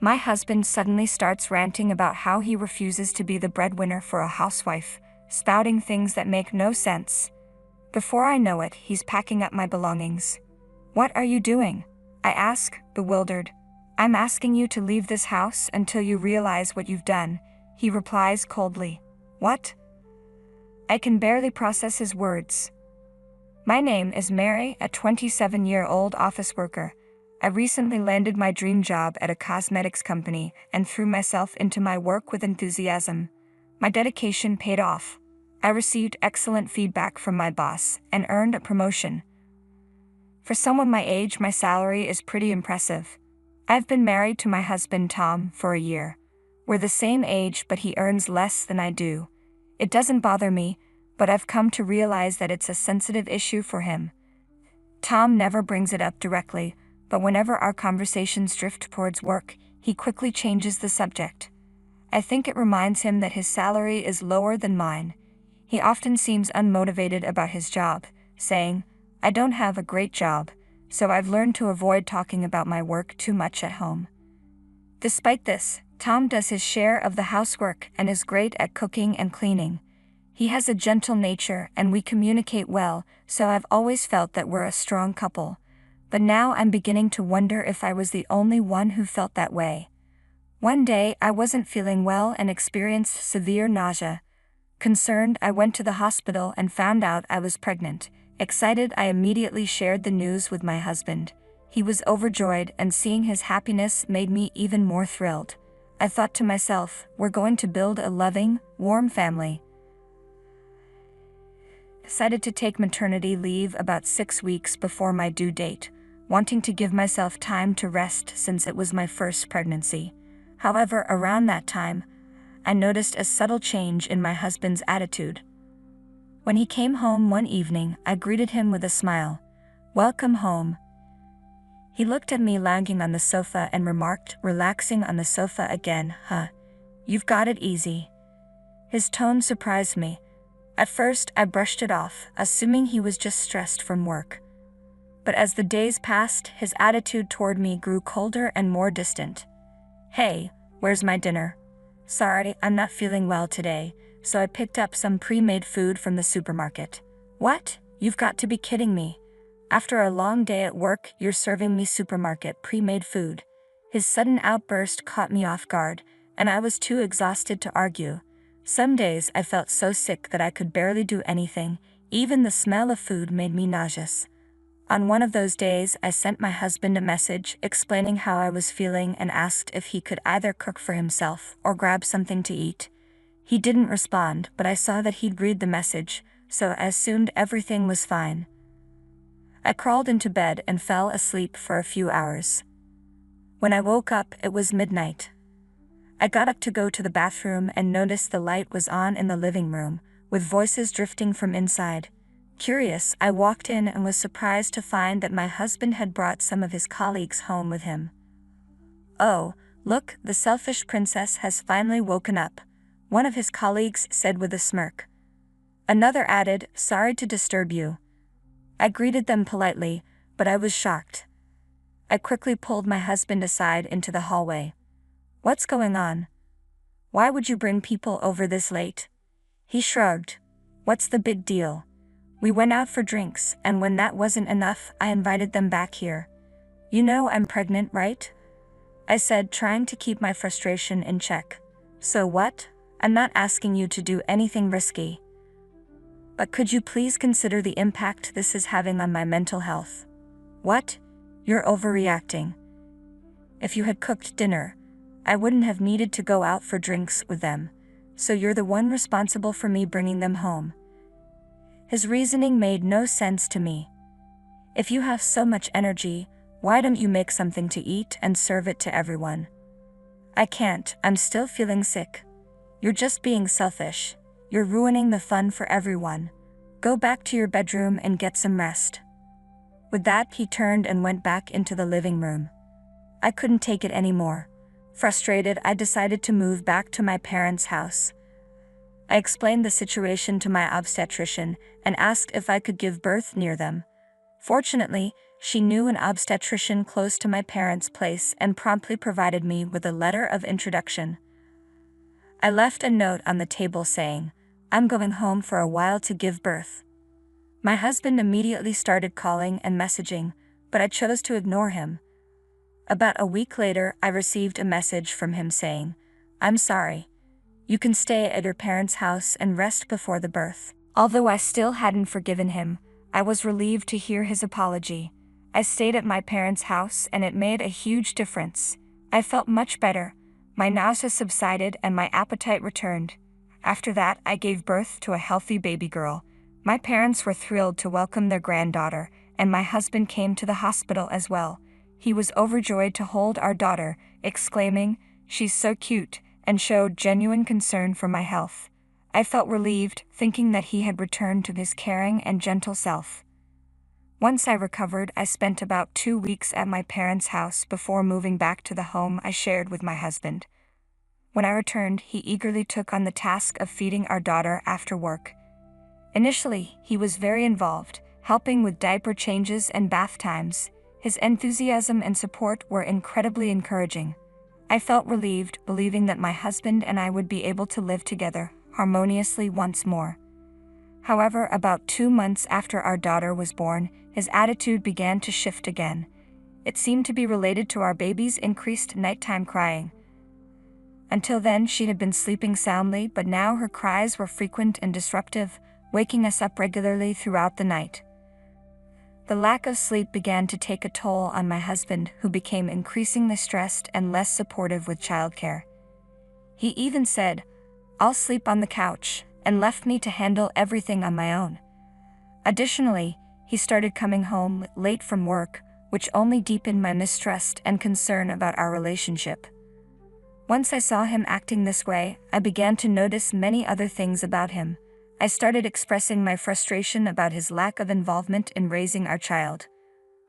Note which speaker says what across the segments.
Speaker 1: My husband suddenly starts ranting about how he refuses to be the breadwinner for a housewife, spouting things that make no sense. Before I know it, he's packing up my belongings. "What are you doing?" I ask, bewildered. "I'm asking you to leave this house until you realize what you've done," he replies coldly. "What?" I can barely process his words. My name is Mary, a 27-year-old office worker. I recently landed my dream job at a cosmetics company and threw myself into my work with enthusiasm. My dedication paid off. I received excellent feedback from my boss and earned a promotion. For someone my age, my salary is pretty impressive. I've been married to my husband Tom for a year. We're the same age, but he earns less than I do. It doesn't bother me, but I've come to realize that it's a sensitive issue for him. Tom never brings it up directly, but whenever our conversations drift towards work, he quickly changes the subject. I think it reminds him that his salary is lower than mine. He often seems unmotivated about his job, saying, "I don't have a great job, so I've learned to avoid talking about my work too much at home." Despite this, Tom does his share of the housework and is great at cooking and cleaning. He has a gentle nature and we communicate well, so I've always felt that we're a strong couple. But now I'm beginning to wonder if I was the only one who felt that way. One day I wasn't feeling well and experienced severe nausea. Concerned, I went to the hospital and found out I was pregnant. Excited, I immediately shared the news with my husband. He was overjoyed, and seeing his happiness made me even more thrilled. I thought to myself, we're going to build a loving, warm family. Decided to take maternity leave about 6 weeks before my due date, wanting to give myself time to rest since it was my first pregnancy. However, around that time, I noticed a subtle change in my husband's attitude. When he came home one evening, I greeted him with a smile. "Welcome home." He looked at me lounging on the sofa and remarked, relaxing on the sofa again, "Huh, you've got it easy." His tone surprised me. At first, I brushed it off, assuming he was just stressed from work. But as the days passed, his attitude toward me grew colder and more distant. "Hey, where's my dinner?" "Sorry, I'm not feeling well today, so I picked up some pre-made food from the supermarket." "What? You've got to be kidding me. After a long day at work, you're serving me supermarket pre-made food." His sudden outburst caught me off guard, and I was too exhausted to argue. Some days I felt so sick that I could barely do anything. Even the smell of food made me nauseous. On one of those days, I sent my husband a message explaining how I was feeling and asked if he could either cook for himself or grab something to eat. He didn't respond, but I saw that he'd read the message, so I assumed everything was fine. I crawled into bed and fell asleep for a few hours. When I woke up, it was midnight. I got up to go to the bathroom and noticed the light was on in the living room, with voices drifting from inside. Curious, I walked in and was surprised to find that my husband had brought some of his colleagues home with him. "Oh, look, the selfish princess has finally woken up," one of his colleagues said with a smirk. Another added, "Sorry to disturb you." I greeted them politely, but I was shocked. I quickly pulled my husband aside into the hallway. "What's going on? Why would you bring people over this late?" He shrugged. "What's the big deal? We went out for drinks, and when that wasn't enough, I invited them back here." "You know I'm pregnant, right?" I said, trying to keep my frustration in check. "So what? I'm not asking you to do anything risky. But could you please consider the impact this is having on my mental health?" "What? You're overreacting. If you had cooked dinner, I wouldn't have needed to go out for drinks with them, so you're the one responsible for me bringing them home." His reasoning made no sense to me. If you have so much energy, why don't you make something to eat and serve it to everyone? "I can't, I'm still feeling sick." "You're just being selfish. You're ruining the fun for everyone. Go back to your bedroom and get some rest." With that, he turned and went back into the living room. I couldn't take it anymore. Frustrated, I decided to move back to my parents' house. I explained the situation to my obstetrician and asked if I could give birth near them. Fortunately, she knew an obstetrician close to my parents' place and promptly provided me with a letter of introduction. I left a note on the table saying, "I'm going home for a while to give birth." My husband immediately started calling and messaging, but I chose to ignore him. About a week later, I received a message from him saying, "I'm sorry. You can stay at your parents' house and rest before the birth." Although I still hadn't forgiven him, I was relieved to hear his apology. I stayed at my parents' house and it made a huge difference. I felt much better. My nausea subsided and my appetite returned. After that, I gave birth to a healthy baby girl. My parents were thrilled to welcome their granddaughter, and my husband came to the hospital as well. He was overjoyed to hold our daughter, exclaiming, "She's so cute," and showed genuine concern for my health. I felt relieved, thinking that he had returned to his caring and gentle self. Once I recovered, I spent about 2 weeks at my parents' house before moving back to the home I shared with my husband. When I returned, he eagerly took on the task of feeding our daughter after work. Initially, he was very involved, helping with diaper changes and bath times. His enthusiasm and support were incredibly encouraging. I felt relieved, believing that my husband and I would be able to live together harmoniously once more. However, about 2 months after our daughter was born, his attitude began to shift again. It seemed to be related to our baby's increased nighttime crying. Until then, she had been sleeping soundly, but now her cries were frequent and disruptive, waking us up regularly throughout the night. The lack of sleep began to take a toll on my husband, who became increasingly stressed and less supportive with childcare. He even said, "I'll sleep on the couch," and left me to handle everything on my own. Additionally, he started coming home late from work, which only deepened my mistrust and concern about our relationship. Once I saw him acting this way, I began to notice many other things about him. I started expressing my frustration about his lack of involvement in raising our child.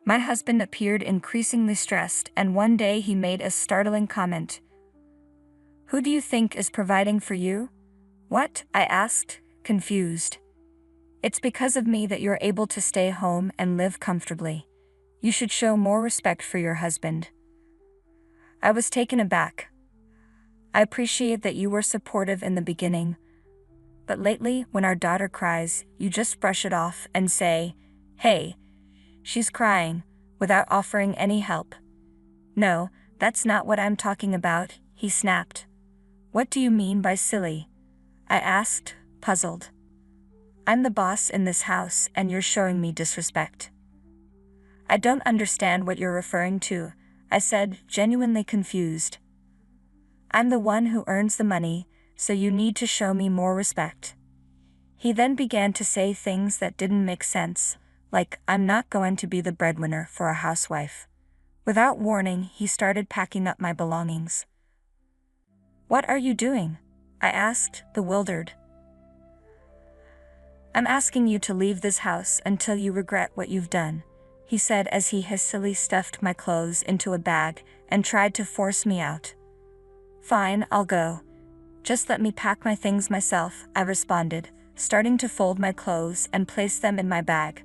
Speaker 1: My husband appeared increasingly stressed, and one day he made a startling comment. "Who do you think is providing for you?" "What?" I asked, confused. "It's because of me that you're able to stay home and live comfortably. You should show more respect for your husband." I was taken aback. "I appreciate that you were supportive in the beginning, but lately, when our daughter cries, you just brush it off and say, 'Hey, she's crying,' without offering any help." "No, that's not what I'm talking about," he snapped. "What do you mean by silly?" I asked, puzzled. "I'm the boss in this house and you're showing me disrespect." "I don't understand what you're referring to," I said, genuinely confused. "I'm the one who earns the money, so you need to show me more respect." He then began to say things that didn't make sense, like, "I'm not going to be the breadwinner for a housewife." Without warning, he started packing up my belongings. "What are you doing?" I asked, bewildered. "I'm asking you to leave this house until you regret what you've done," he said as he hastily stuffed my clothes into a bag and tried to force me out. "Fine, I'll go. Just let me pack my things myself," I responded, starting to fold my clothes and place them in my bag.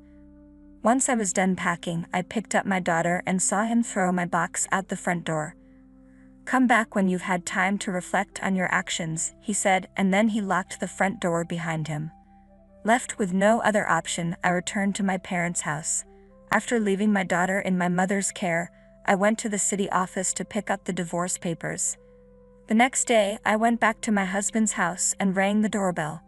Speaker 1: Once I was done packing, I picked up my daughter and saw him throw my box out the front door. "Come back when you've had time to reflect on your actions," he said, and then he locked the front door behind him. Left with no other option, I returned to my parents' house. After leaving my daughter in my mother's care, I went to the city office to pick up the divorce papers. The next day, I went back to my husband's house and rang the doorbell.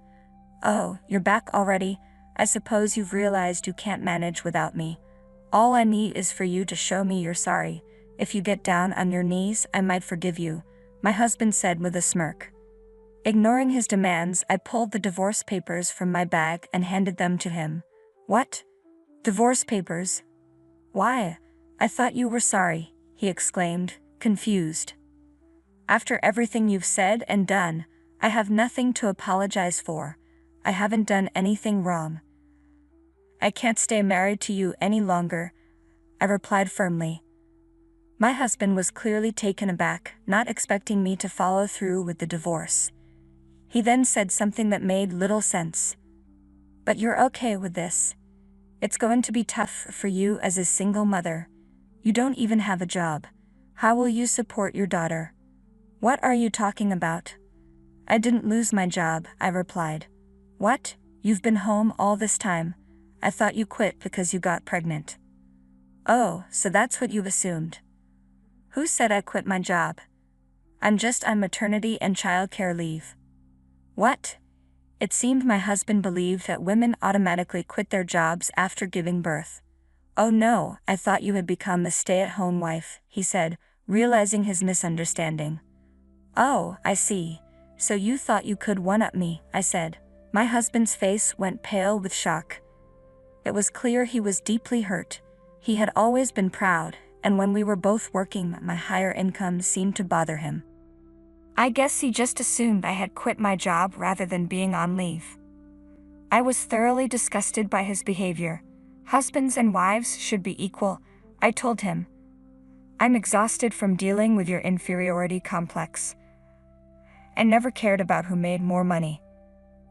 Speaker 1: "Oh, you're back already? I suppose you've realized you can't manage without me. All I need is for you to show me you're sorry. If you get down on your knees, I might forgive you," my husband said with a smirk. Ignoring his demands, I pulled the divorce papers from my bag and handed them to him. "What? Divorce papers? Why? I thought you were sorry," he exclaimed, confused. "After everything you've said and done, I have nothing to apologize for. I haven't done anything wrong. I can't stay married to you any longer," I replied firmly. My husband was clearly taken aback, not expecting me to follow through with the divorce. He then said something that made little sense. "But you're okay with this? It's going to be tough for you as a single mother. You don't even have a job. How will you support your daughter? What are you talking about? I didn't lose my job, I replied. What? You've been home all this time. I thought you quit because you got pregnant. Oh, so that's what you've assumed. Who said I quit my job? I'm just on maternity and childcare leave. What? It seemed my husband believed that women automatically quit their jobs after giving birth. Oh no, I thought you had become a stay-at-home wife, he said, realizing his misunderstanding. Oh, I see. So you thought you could one-up me, I said. My husband's face went pale with shock. It was clear he was deeply hurt. He had always been proud, and when we were both working, my higher income seemed to bother him. I guess he just assumed I had quit my job rather than being on leave. I was thoroughly disgusted by his behavior. Husbands and wives should be equal, I told him. I'm exhausted from dealing with your inferiority complex. I never cared about who made more money.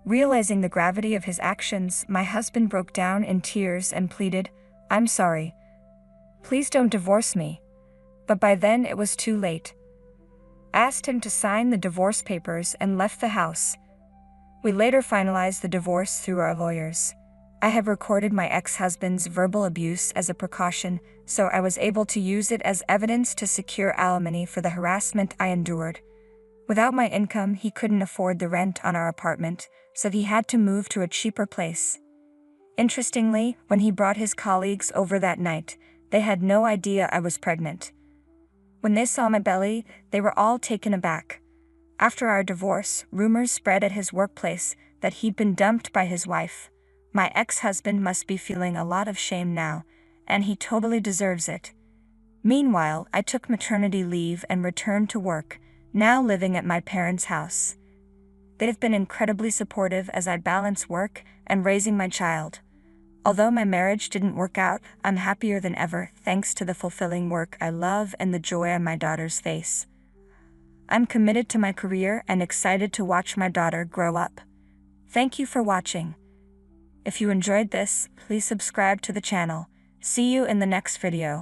Speaker 1: Realizing the gravity of his actions, my husband broke down in tears and pleaded, I'm sorry. Please don't divorce me. But by then it was too late. I asked him to sign the divorce papers and left the house. We later finalized the divorce through our lawyers. I have recorded my ex-husband's verbal abuse as a precaution, so I was able to use it as evidence to secure alimony for the harassment I endured. Without my income, he couldn't afford the rent on our apartment, so he had to move to a cheaper place. Interestingly, when he brought his colleagues over that night, they had no idea I was pregnant. When they saw my belly, they were all taken aback. After our divorce, rumors spread at his workplace that he'd been dumped by his wife. My ex-husband must be feeling a lot of shame now, and he totally deserves it. Meanwhile, I took maternity leave and returned to work, now living at my parents' house. They've been incredibly supportive as I balance work and raising my child. Although my marriage didn't work out, I'm happier than ever thanks to the fulfilling work I love and the joy on my daughter's face. I'm committed to my career and excited to watch my daughter grow up. Thank you for watching. If you enjoyed this, please subscribe to the channel. See you in the next video.